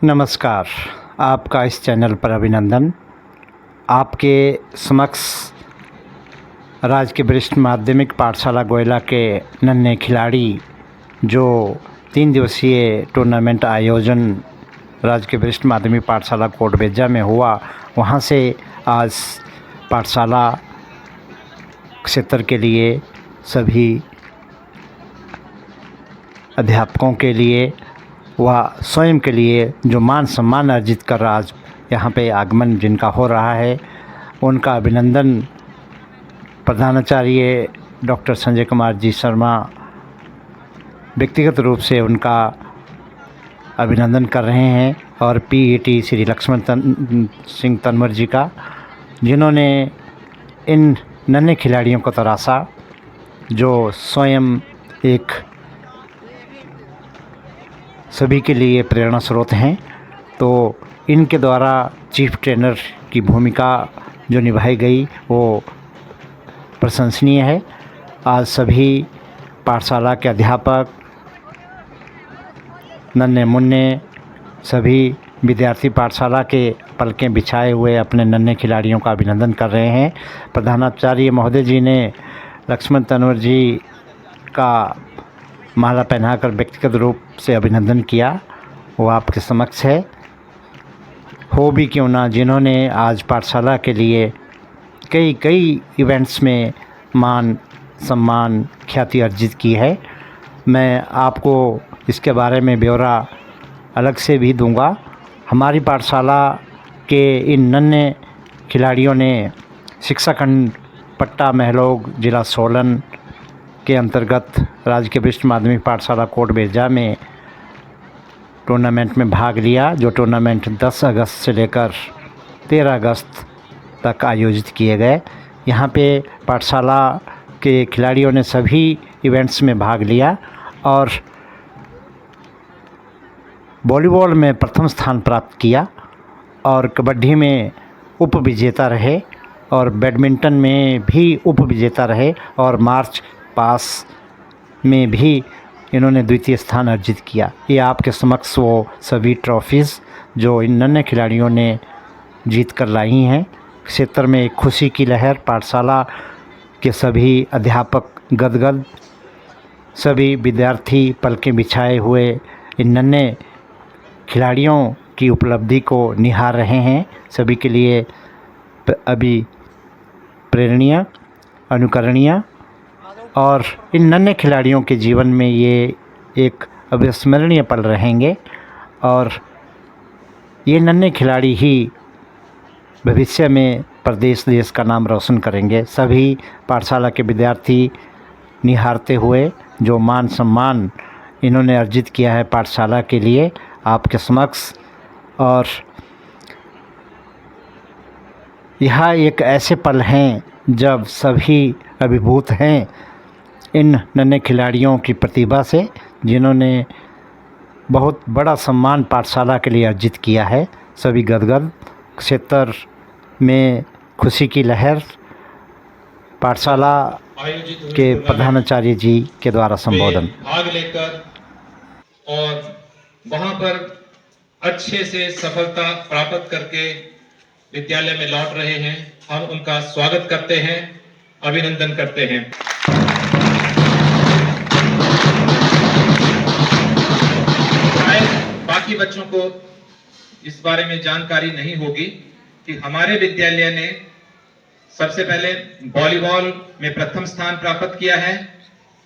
नमस्कार। आपका इस चैनल पर अभिनंदन। आपके समक्ष राज्य के वरिष्ठ माध्यमिक पाठशाला गोयला के नन्हे खिलाड़ी जो 3 दिवसीय टूर्नामेंट आयोजन राज्य के वरिष्ठ माध्यमिक पाठशाला कोटबेजा में हुआ, वहां से आज पाठशाला क्षेत्र के लिए सभी अध्यापकों के लिए व स्वयं के लिए जो मान सम्मान अर्जित कर आज यहाँ पे आगमन जिनका हो रहा है, उनका अभिनंदन प्रधानाचार्य डॉक्टर संजय कुमार जी शर्मा व्यक्तिगत रूप से उनका अभिनंदन कर रहे हैं और पीईटी श्री लक्ष्मण सिंह तनवर जी का, जिन्होंने इन नन्हे खिलाड़ियों को तराशा, जो स्वयं एक सभी के लिए प्रेरणा स्रोत हैं। तो इनके द्वारा चीफ ट्रेनर की भूमिका जो निभाई गई वो प्रशंसनीय है। आज सभी पाठशाला के अध्यापक, नन्हे मुन्ने सभी विद्यार्थी पाठशाला के पलकें बिछाए हुए अपने नन्हे खिलाड़ियों का अभिनंदन कर रहे हैं। प्रधानाचार्य महोदय जी ने लक्ष्मण तनवर जी का माला पहनाकर व्यक्तिगत रूप से अभिनंदन किया, वो आपके समक्ष है। हो भी क्यों ना, जिन्होंने आज पाठशाला के लिए कई इवेंट्स में मान सम्मान ख्याति अर्जित की है। मैं आपको इसके बारे में ब्यौरा अलग से भी दूंगा। हमारी पाठशाला के इन नन्हे खिलाड़ियों ने शिक्षा खंड पट्टा महलोग जिला सोलन के अंतर्गत राज्य के वरिष्ठ माध्यमिक पाठशाला कोटबेजा में टूर्नामेंट में भाग लिया, जो टूर्नामेंट 10 अगस्त से लेकर 13 अगस्त तक आयोजित किए गए। यहाँ पे पाठशाला के खिलाड़ियों ने सभी इवेंट्स में भाग लिया और वॉलीबॉल में प्रथम स्थान प्राप्त किया और कबड्डी में उप विजेता रहे और बैडमिंटन में भी उप विजेता रहे और मार्च पास में भी इन्होंने द्वितीय स्थान अर्जित किया। ये आपके समक्ष वो सभी ट्रॉफीज़ जो इन नन्हे खिलाड़ियों ने जीत कर लाई हैं। क्षेत्र में एक खुशी की लहर, पाठशाला के सभी अध्यापक गदगद, सभी विद्यार्थी पलकें बिछाए हुए इन नन्हे खिलाड़ियों की उपलब्धि को निहार रहे हैं। सभी के लिए अभी प्रेरणीय, अनुकरणीय और इन नन्हे खिलाड़ियों के जीवन में ये एक अविस्मरणीय पल रहेंगे और ये नन्हे खिलाड़ी ही भविष्य में प्रदेश देश का नाम रोशन करेंगे। सभी पाठशाला के विद्यार्थी निहारते हुए जो मान सम्मान इन्होंने अर्जित किया है पाठशाला के लिए आपके समक्ष, और यह एक ऐसे पल हैं जब सभी अभिभूत हैं इन नन्हे खिलाड़ियों की प्रतिभा से, जिन्होंने बहुत बड़ा सम्मान पाठशाला के लिए अर्जित किया है। सभी गदगद, क्षेत्र में खुशी की लहर। पाठशाला के प्रधानाचार्य जी के द्वारा संबोधन। भाग लेकर और वहां पर अच्छे से सफलता प्राप्त करके विद्यालय में लौट रहे हैं। हम उनका स्वागत करते हैं, अभिनंदन करते हैं। बाकी बच्चों को इस बारे में जानकारी नहीं होगी कि हमारे विद्यालय ने सबसे पहले वॉलीबॉल में प्रथम स्थान प्राप्त किया है,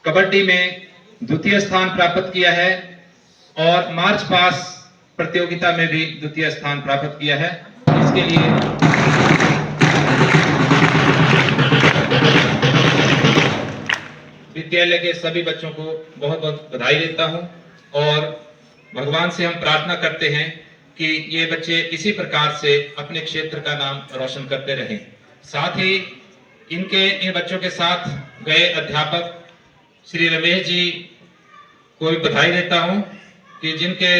कबड्डी में द्वितीय स्थान प्राप्त किया है और मार्च पास प्रतियोगिता में भी द्वितीय स्थान प्राप्त किया है। इसके लिए विद्यालय के सभी बच्चों को बहुत बहुत बधाई देता हूं और भगवान से हम प्रार्थना करते हैं कि ये बच्चे इसी प्रकार से अपने क्षेत्र का नाम रोशन करते रहें। साथ ही इन बच्चों के साथ गए अध्यापक श्री रमेश जी को भी बधाई देता हूं कि जिनके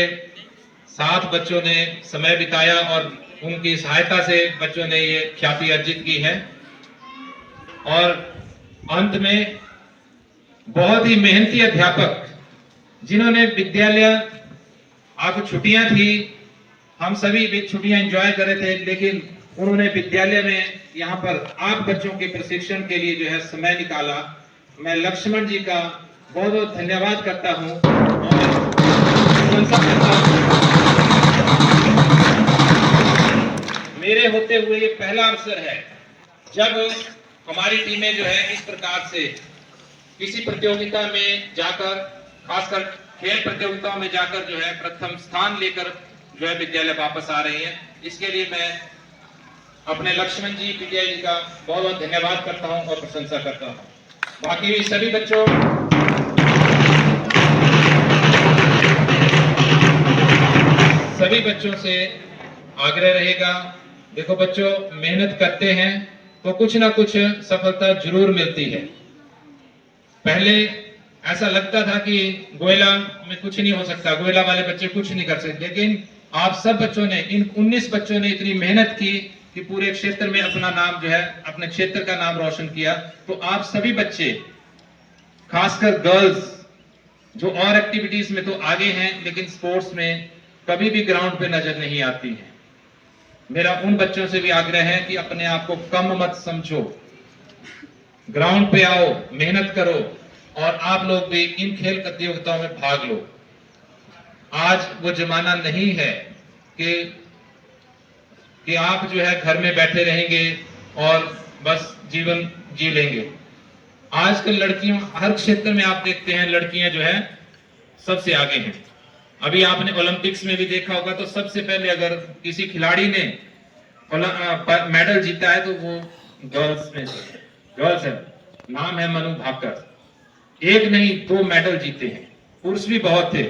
साथ बच्चों ने समय बिताया और उनकी सहायता से बच्चों ने ये ख्याति अर्जित की है। और अंत में बहुत ही मेहनती अध्यापक जिन्होंने विद्यालय, आपको छुट्टियां थी हम सभी भी छुट्टियां एंजॉय कर रहे थे, लेकिन उन्होंने विद्यालय में यहाँ पर आप बच्चों के प्रशिक्षण के लिए जो है समय निकाला। मैं लक्ष्मण जी का बहुत बहुत धन्यवाद करता हूँ और प्रशंसा करता हूँ। मेरे होते हुए ये पहला अवसर है जब हमारी टीमें जो है इस प्रकार से किसी प्रतियोगिता में जाकर, खासकर खेल प्रतियोगिताओं में जाकर जो है प्रथम स्थान लेकर जो है विद्यालय वापस आ रही है। इसके लिए मैं अपने लक्ष्मण जी पीटीआई जी का बहुत बहुत धन्यवाद करता हूं और प्रशंसा करता हूं। बाकी सभी बच्चों, सभी बच्चों से आग्रह रहेगा, देखो बच्चों, मेहनत करते हैं तो कुछ ना कुछ सफलता जरूर मिलती है। पहले ऐसा लगता था कि गोयला में कुछ नहीं हो सकता, गोयला वाले बच्चे कुछ नहीं कर सकते, लेकिन आप सब बच्चों ने, इन 19 बच्चों ने इतनी मेहनत की कि पूरे क्षेत्र में अपना नाम जो है, अपने क्षेत्र का नाम रोशन किया। तो आप सभी बच्चे, खासकर गर्ल्स, जो और एक्टिविटीज में तो आगे हैं लेकिन स्पोर्ट्स में कभी भी ग्राउंड पे नजर नहीं आती हैं, मेरा उन बच्चों से भी आग्रह है कि अपने आप को कम मत समझो, ग्राउंड पे आओ, मेहनत करो और आप लोग भी इन खेल प्रतियोगिताओं में भाग लो। आज वो जमाना नहीं है कि आप जो है घर में बैठे रहेंगे और बस जीवन जी लेंगे। आजकल लड़कियों, हर क्षेत्र में आप देखते हैं लड़कियां जो है सबसे आगे हैं। अभी आपने ओलंपिक्स में भी देखा होगा, तो सबसे पहले अगर किसी खिलाड़ी ने मेडल जीता है तो वो गर्ल्स है, नाम है मनु भाकर। एक नहीं 2 मेडल जीते हैं। पुरुष भी बहुत थे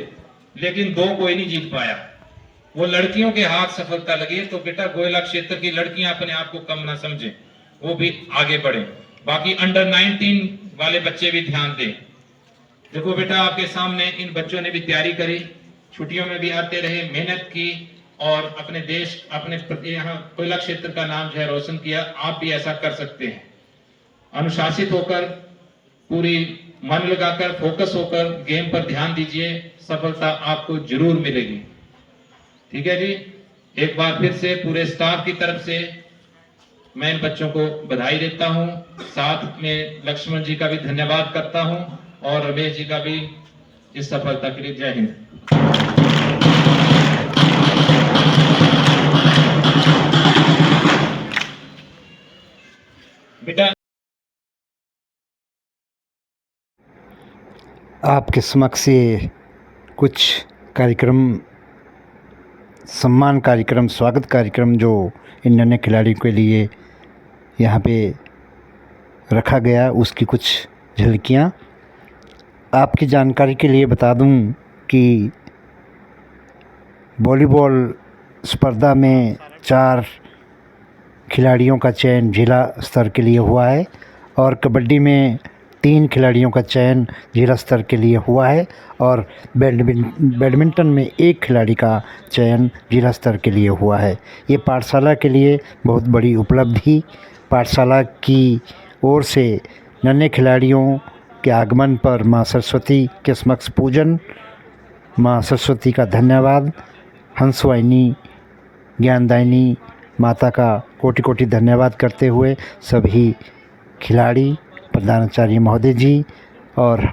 लेकिन 2 कोई नहीं जीत पाया, वो लड़कियों के हाथ सफलता लगी है। तो बेटा, गोयला क्षेत्र की लड़कियां अपने आप को कम ना समझें, वो भी आगे बढ़े। बाकी अंडर 19 वाले बच्चे भी ध्यान दें। देखो बेटा, आपके सामने इन बच्चों ने भी तैयारी करी, छुट्टियों में भी आते रहे, मेहनत की और अपने देश, अपने यहाँ कोयला क्षेत्र का नाम जो है रोशन किया। आप भी ऐसा कर सकते हैं। अनुशासित होकर, पूरी मन लगाकर, फोकस होकर गेम पर ध्यान दीजिए, सफलता आपको जरूर मिलेगी। ठीक है जी, एक बार फिर से पूरे स्टाफ की तरफ से मैं इन बच्चों को बधाई देता हूं, साथ में लक्ष्मण जी का भी धन्यवाद करता हूं और रमेश जी का भी इस सफलता के लिए। जय हिंद। बेटा, आपके समक्ष ये कुछ कार्यक्रम, सम्मान कार्यक्रम, स्वागत कार्यक्रम जो इन नन्हे खिलाड़ियों के लिए यहाँ पे रखा गया, उसकी कुछ झलकियाँ आपकी जानकारी के लिए बता दूं कि वॉलीबॉल स्पर्धा में 4 खिलाड़ियों का चयन जिला स्तर के लिए हुआ है और कबड्डी में 3 खिलाड़ियों का चयन जिला स्तर के लिए हुआ है और बैडमिंटन में 1 खिलाड़ी का चयन जिला स्तर के लिए हुआ है। ये पाठशाला के लिए बहुत बड़ी उपलब्धि, पाठशाला की ओर से नन्हे खिलाड़ियों के आगमन पर माँ सरस्वती के समक्ष पूजन, माँ सरस्वती का धन्यवाद, हंसवाहिनी ज्ञानदायिनी माता का कोटि कोटि धन्यवाद करते हुए सभी खिलाड़ी, प्रधानाचार्य महोदय जी और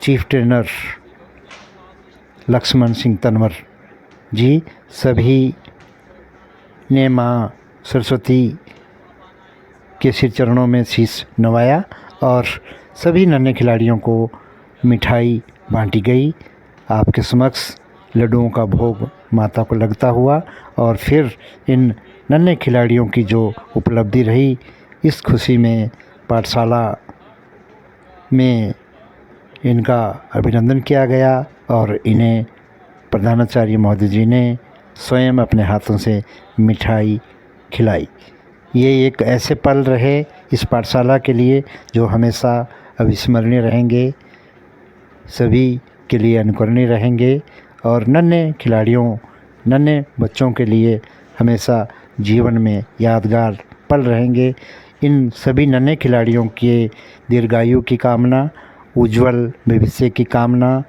चीफ ट्रेनर लक्ष्मण सिंह तनवर जी, सभी ने माँ सरस्वती के सिर चरणों में शीश नवाया और सभी नन्हे खिलाड़ियों को मिठाई बांटी गई। आपके समक्ष लड्डुओं का भोग माता को लगता हुआ और फिर इन नन्हे खिलाड़ियों की जो उपलब्धि रही, इस खुशी में पाठशाला में इनका अभिनंदन किया गया और इन्हें प्रधानाचार्य महोदय जी ने स्वयं अपने हाथों से मिठाई खिलाई। ये एक ऐसे पल रहे इस पाठशाला के लिए जो हमेशा अविस्मरणीय रहेंगे, सभी के लिए अनुकरणीय रहेंगे और नन्हे खिलाड़ियों, नन्हे बच्चों के लिए हमेशा जीवन में यादगार पल रहेंगे। इन सभी नन्हे खिलाड़ियों के दीर्घायु की कामना, उज्जवल भविष्य की कामना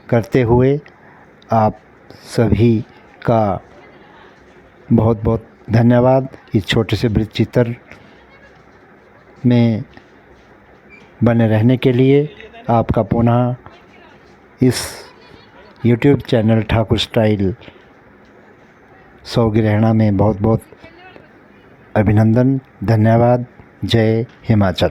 करते हुए आप सभी का बहुत बहुत धन्यवाद इस छोटे से वृत्त चित्र में बने रहने के लिए। आपका पुनः इस YouTube चैनल ठाकुर स्टाइल सौगिरहना में बहुत बहुत अभिनंदन। धन्यवाद। जय हिमाचल।